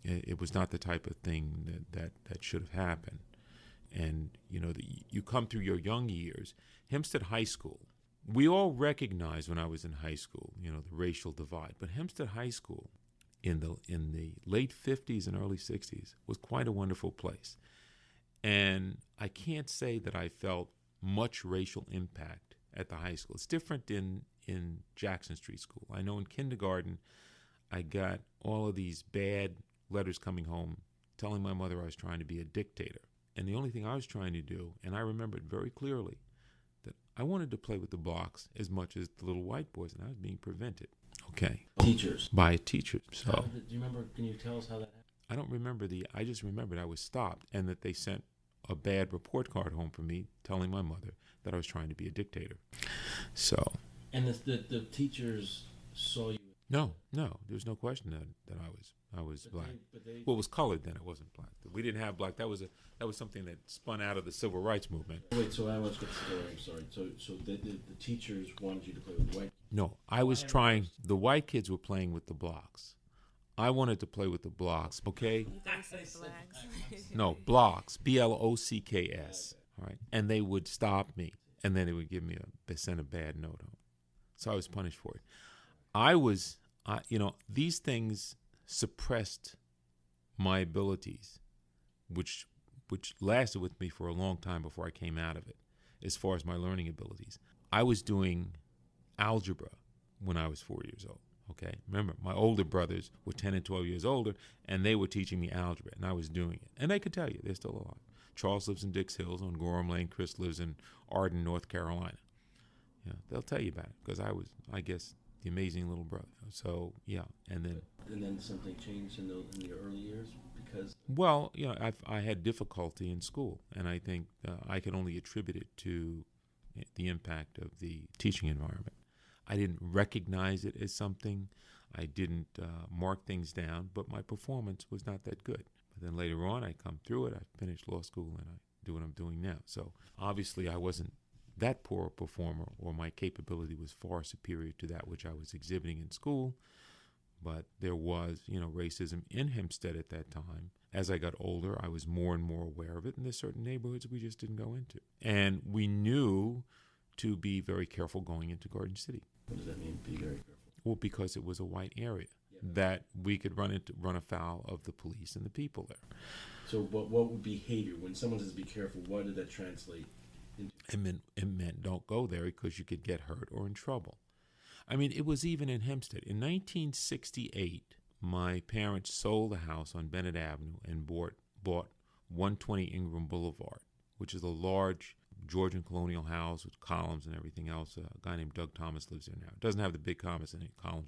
It was not the type of thing that should have happened. And, you come through your young years. Hempstead High School, we all recognized when I was in high school, the racial divide. But Hempstead High School in the late 50s and early 60s was quite a wonderful place. And I can't say that I felt much racial impact at the high school. It's different in Jackson Street School. I know in kindergarten, I got all of these bad letters coming home telling my mother I was trying to be a dictator. And the only thing I was trying to do, and I remember it very clearly, that I wanted to play with the blocks as much as the little white boys, and I was being prevented. Okay. Teachers. By teachers. So. Do you remember, can you tell us how that happened? I don't remember I just remembered I was stopped and that they sent a bad report card home for me telling my mother that I was trying to be a dictator. So. And the teachers saw you? No, there was no question that I was black. Well, it was colored then. It wasn't black. We didn't have black. That was something that spun out of the civil rights movement. Wait, so I was going to say, I'm sorry. So the teachers wanted you to play with white? No, I was trying. The white kids were playing with the blocks. I wanted to play with the blocks. Okay. You thought you said blacks. No, blocks. BLOCKS. All right, and they would stop me, and then they would they sent a bad note home. So I was punished for it. These things suppressed my abilities, which lasted with me for a long time before I came out of it, as far as my learning abilities. I was doing algebra when I was 4 years old, okay? Remember, my older brothers were 10 and 12 years older, and they were teaching me algebra, and I was doing it. And they could tell you, they're still alive. Charles lives in Dix Hills on Gorham Lane. Chris lives in Arden, North Carolina. They'll tell you about it, because I was, I guess, the amazing little brother. So, yeah, and then something changed in the early years because? Well, I had difficulty in school, and I think I could only attribute it to the impact of the teaching environment. I didn't recognize it as something. I didn't mark things down, but my performance was not that good. But then later on, I come through it. I finished law school, and I do what I'm doing now. So obviously, I wasn't that poor a performer, or my capability was far superior to that which I was exhibiting in school. But there was, racism in Hempstead at that time. As I got older, I was more and more aware of it, and there's certain neighborhoods we just didn't go into. And we knew to be very careful going into Garden City. What does that mean, be very careful? Well, because it was a white area that we could run afoul of the police and the people there. So what would behavior, when someone says be careful, what did that translate into? It meant don't go there because you could get hurt or in trouble. I mean, it was even in Hempstead. In 1968, my parents sold a house on Bennett Avenue and bought 120 Ingram Boulevard, which is a large Georgian colonial house with columns and everything else. A guy named Doug Thomas lives there now. It doesn't have the big columns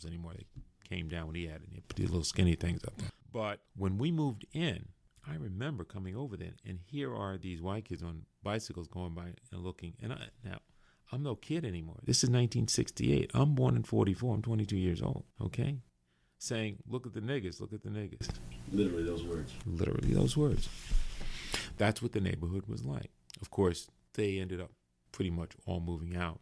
anymore. They came down when he had it. They put these little skinny things up there. But when we moved in, I remember coming over there, and here are these white kids on bicycles going by and looking. And now, I'm no kid anymore. This is 1968. I'm born in 44. I'm 22 years old, okay? Saying, look at the niggas, look at the niggas. Literally those words. Literally those words. That's what the neighborhood was like. Of course, they ended up pretty much all moving out